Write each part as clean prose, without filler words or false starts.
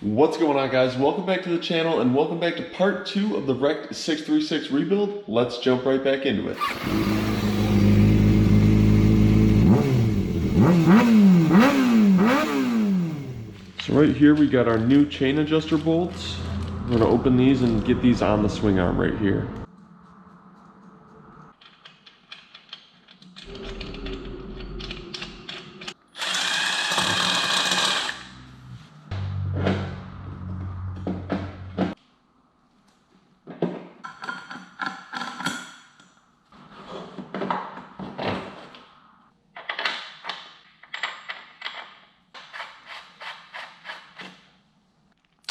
What's going on, guys? Welcome back to the channel and welcome back to part 2 of the wrecked 636 rebuild. Let's jump right back into it. So right here we got our new chain adjuster bolts. We're gonna open these and get these on the swing arm right here.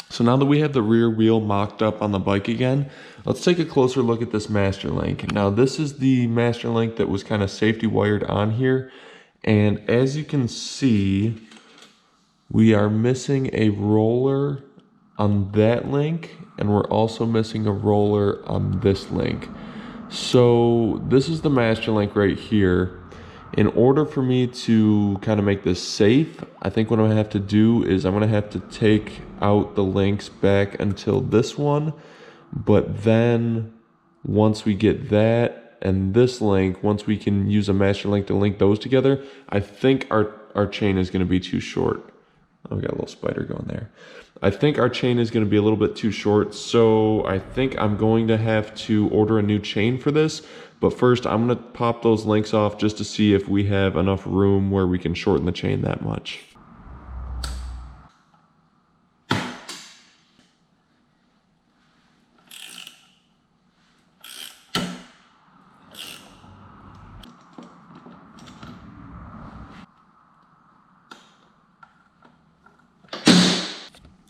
So now that we have the rear wheel mocked up on the bike again, let's take a closer look at this master link. Now this is the master link that was kind of safety wired on here. And as you can see, we are missing a roller on that link, and we're also missing a roller on this link. So this is the master link right here. In order for me to kind of make this safe, I think what I'm gonna have to do is I'm gonna have to take out the links back until this one, but then once we get that and this link, once we can use a master link to link those together, I think our chain is gonna be too short. Oh, we got a little spider going there. I think our chain is gonna be a little bit too short, so I think I'm going to have to order a new chain for this. But first, I'm gonna pop those links off just to see if we have enough room where we can shorten the chain that much.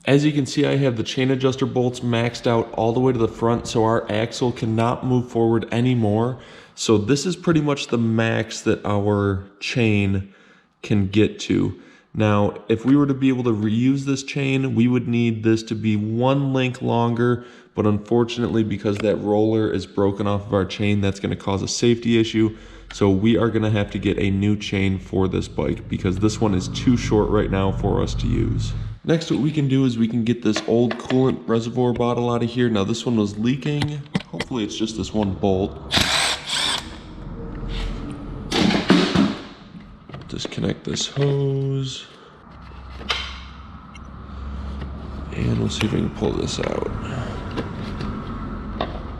As you can see, I have the chain adjuster bolts maxed out all the way to the front, so our axle cannot move forward anymore. So this is pretty much the max that our chain can get to. Now, if we were to be able to reuse this chain, we would need this to be one link longer, but unfortunately, because that roller is broken off of our chain, that's gonna cause a safety issue. So we are gonna have to get a new chain for this bike because this one is too short right now for us to use. Next, what we can do is we can get this old coolant reservoir bottle out of here. Now this one was leaking. Hopefully it's just this one bolt. Disconnect this hose. And we'll see if we can pull this out.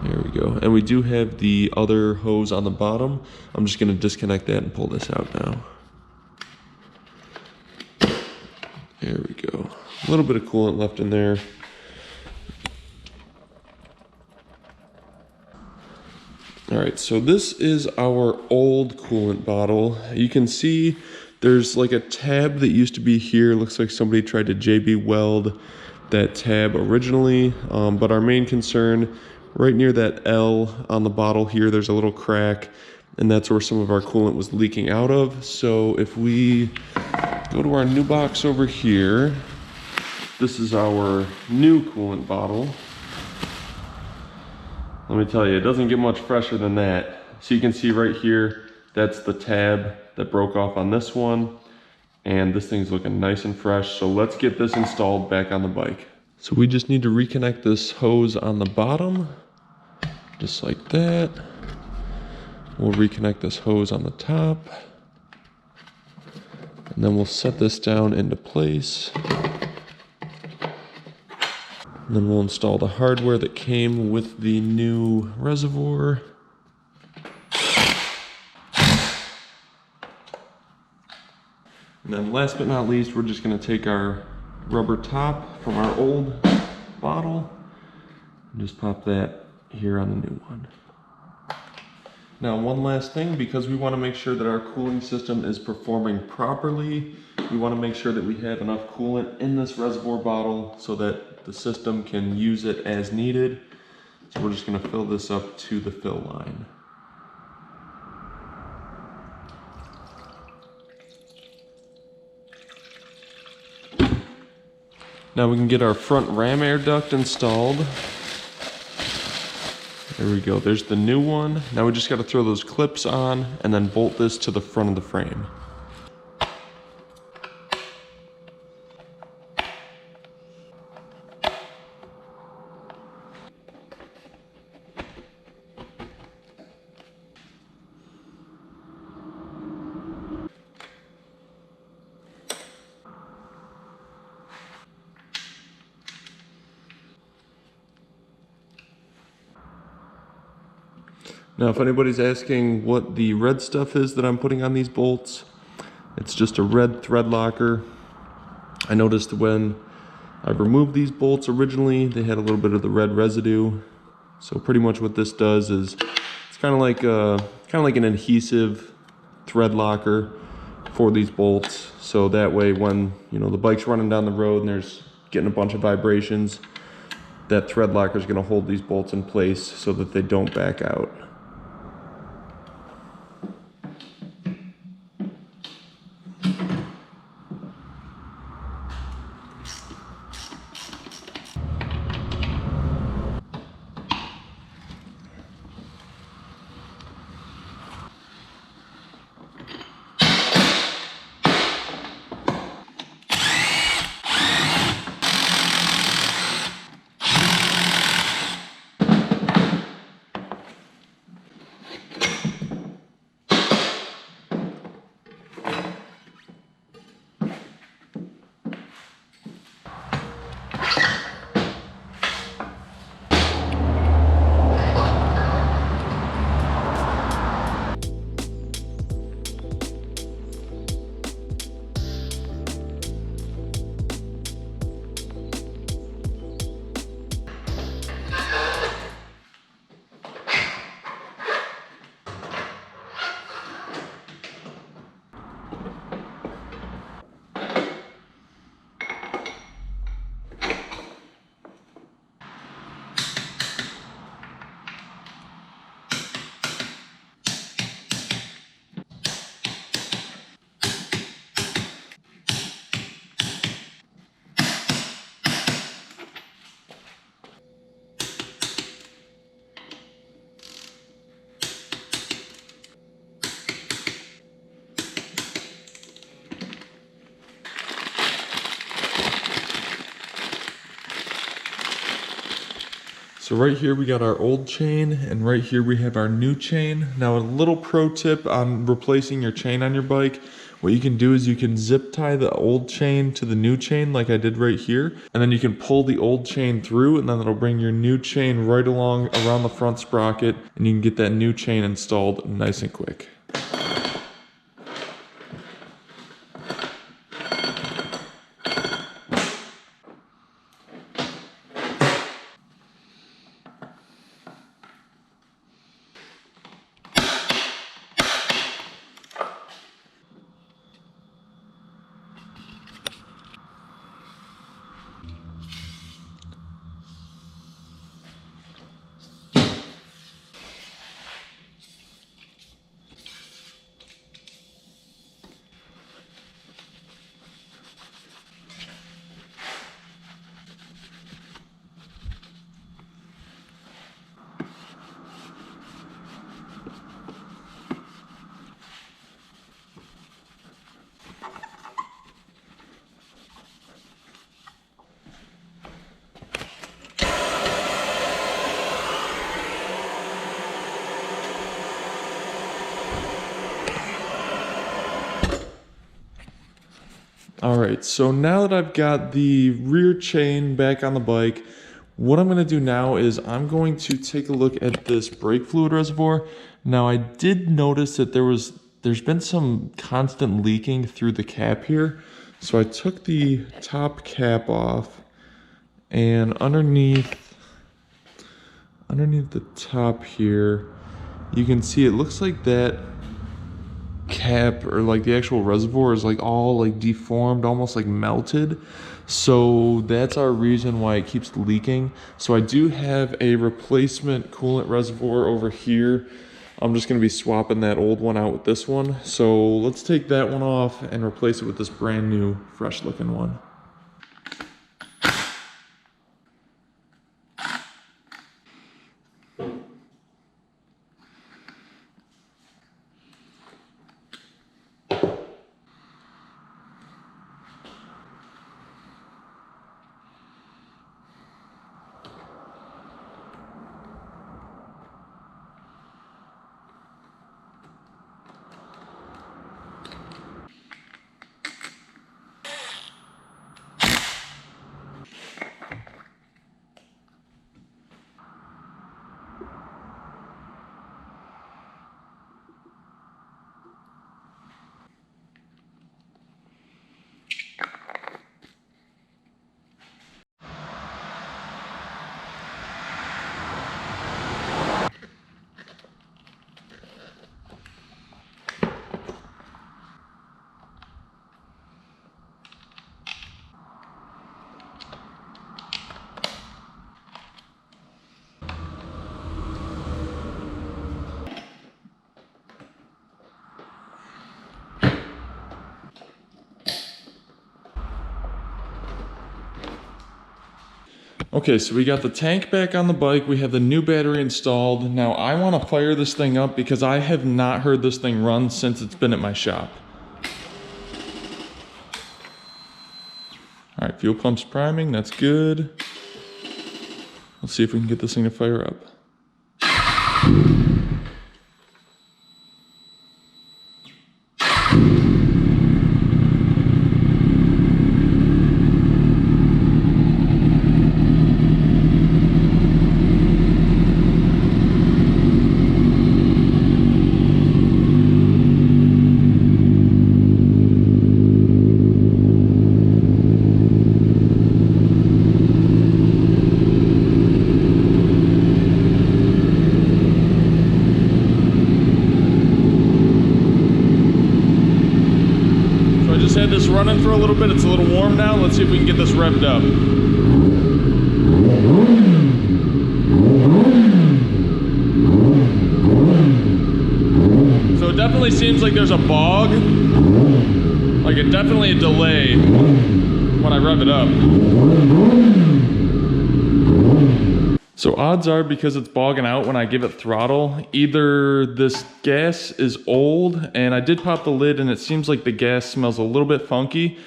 There we go. And we do have the other hose on the bottom. I'm just gonna disconnect that and pull this out now. There we go. A little bit of coolant left in there. All right, so this is our old coolant bottle. You can see there's like a tab that used to be here. Looks like somebody tried to JB weld that tab originally, but our main concern, right near that L on the bottle here, there's a little crack, and that's where some of our coolant was leaking out of. So if we go to our new box over here, this is our new coolant bottle. Let me tell you, it doesn't get much fresher than that. So you can see right here, that's the tab that broke off on this one. And this thing's looking nice and fresh. So let's get this installed back on the bike. So we just need to reconnect this hose on the bottom, just like that. We'll reconnect this hose on the top. And then we'll set this down into place. And then we'll install the hardware that came with the new reservoir. And then last but not least, we're just gonna take our rubber top from our old bottle and just pop that here on the new one. Now, one last thing, because we want to make sure that our cooling system is performing properly, we want to make sure that we have enough coolant in this reservoir bottle so that the system can use it as needed. So we're just going to fill this up to the fill line. Now we can get our front ram air duct installed. There we go, there's the new one. Now we just gotta throw those clips on and then bolt this to the front of the frame. Now, if anybody's asking what the red stuff is that I'm putting on these bolts, it's just a red thread locker. I noticed when I removed these bolts originally, they had a little bit of the red residue. So pretty much what this does is it's kind of like an adhesive thread locker for these bolts. So that way when, you know, the bike's running down the road and there's getting a bunch of vibrations, that thread locker is going to hold these bolts in place so that they don't back out. So right here we got our old chain, and right here we have our new chain. Now a little pro tip on replacing your chain on your bike. What you can do is you can zip tie the old chain to the new chain like I did right here. And then you can pull the old chain through, and then it'll bring your new chain right along around the front sprocket, and you can get that new chain installed nice and quick. All right, so now that I've got the rear chain back on the bike, what I'm going to do now is I'm going to take a look at this brake fluid reservoir. Now I did notice that there's been some constant leaking through the cap here. So I took the top cap off, and underneath the top here, you can see it looks like that cap, or like the actual reservoir, is like all like deformed, almost like melted. So that's our reason why it keeps leaking. So I do have a replacement coolant reservoir over here. I'm just going to be swapping that old one out with this one. So let's take that one off and replace it with this brand new fresh looking one. Okay, so we got the tank back on the bike. We have the new battery installed. Now I want to fire this thing up because I have not heard this thing run since it's been at my shop. All right, fuel pump's priming, that's good. Let's see if we can get this thing to fire up. Had this running for a little bit. It's a little warm now. Let's see if we can get this revved up. So it definitely seems like there's a bog, like it definitely a delay when I rev it up. So odds are, because it's bogging out when I give it throttle, either this gas is old, and I did pop the lid and it seems like the gas smells a little bit funky,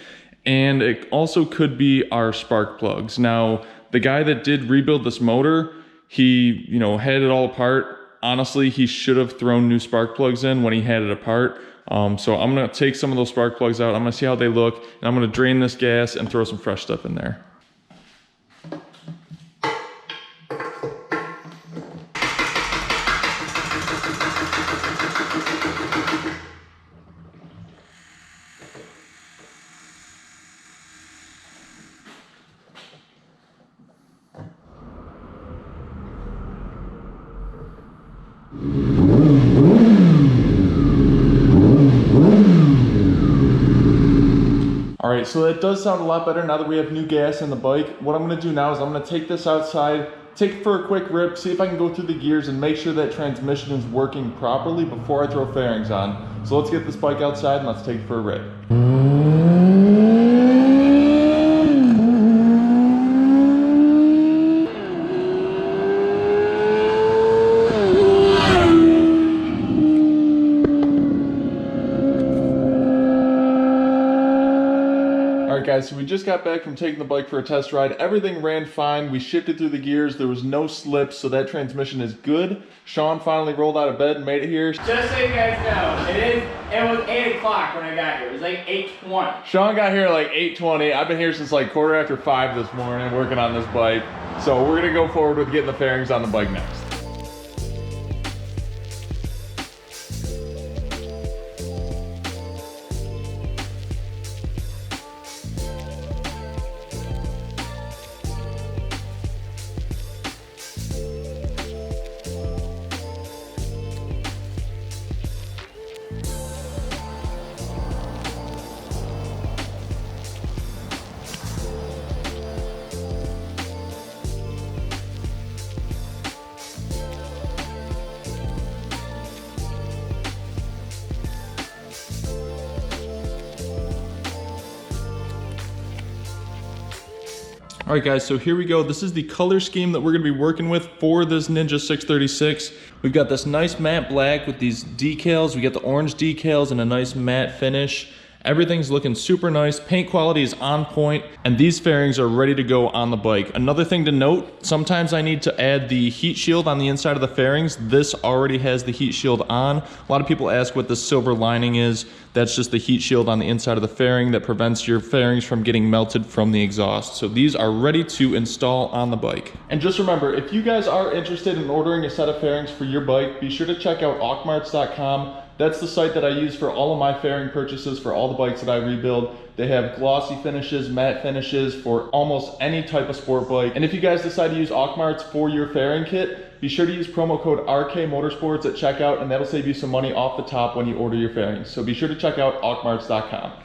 and it also could be our spark plugs. Now, the guy that did rebuild this motor, he, had it all apart. Honestly, he should have thrown new spark plugs in when he had it apart. So I'm gonna take some of those spark plugs out. I'm gonna see how they look, and I'm gonna drain this gas and throw some fresh stuff in there. All right, so that does sound a lot better now that we have new gas in the bike. What I'm gonna do now is I'm gonna take this outside, take it for a quick rip, see if I can go through the gears and make sure that transmission is working properly before I throw fairings on. So let's get this bike outside and let's take it for a rip. Guys, so we just got back from taking the bike for a test ride. Everything ran fine. We shifted through the gears. There was no slips, so that transmission is good. Sean finally rolled out of bed and made it here. Just so you guys know, it was 8 o'clock when I got here. It was like 8:20. Sean got here at like 8:20. I've been here since like 5:15 this morning working on this bike. So we're gonna go forward with getting the fairings on the bike next. All right guys, so here we go. This is the color scheme that we're gonna be working with for this Ninja 636. We've got this nice matte black with these decals. We got the orange decals and a nice matte finish. Everything's looking super nice. Paint quality is on point, and these fairings are ready to go on the bike. Another thing to note, sometimes I need to add the heat shield on the inside of the fairings. This already has the heat shield on. A lot of people ask what the silver lining is. That's just the heat shield on the inside of the fairing that prevents your fairings from getting melted from the exhaust. So these are ready to install on the bike. And just remember, if you guys are interested in ordering a set of fairings for your bike, be sure to check out Auctmarts.com. That's the site that I use for all of my fairing purchases for all the bikes that I rebuild. They have glossy finishes, matte finishes for almost any type of sport bike. And if you guys decide to use Auctmarts for your fairing kit, be sure to use promo code RK Motorsports at checkout, and that'll save you some money off the top when you order your fairings. So be sure to check out Auctmarts.com.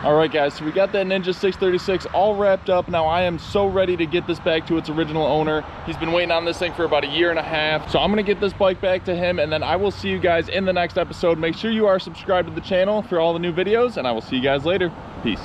All right, guys, so we got that Ninja 636 all wrapped up. Now I am so ready to get this back to its original owner. He's been waiting on this thing for about a year and a half. So I'm gonna get this bike back to him, and then I will see you guys in the next episode. Make sure you are subscribed to the channel for all the new videos, and I will see you guys later. Peace.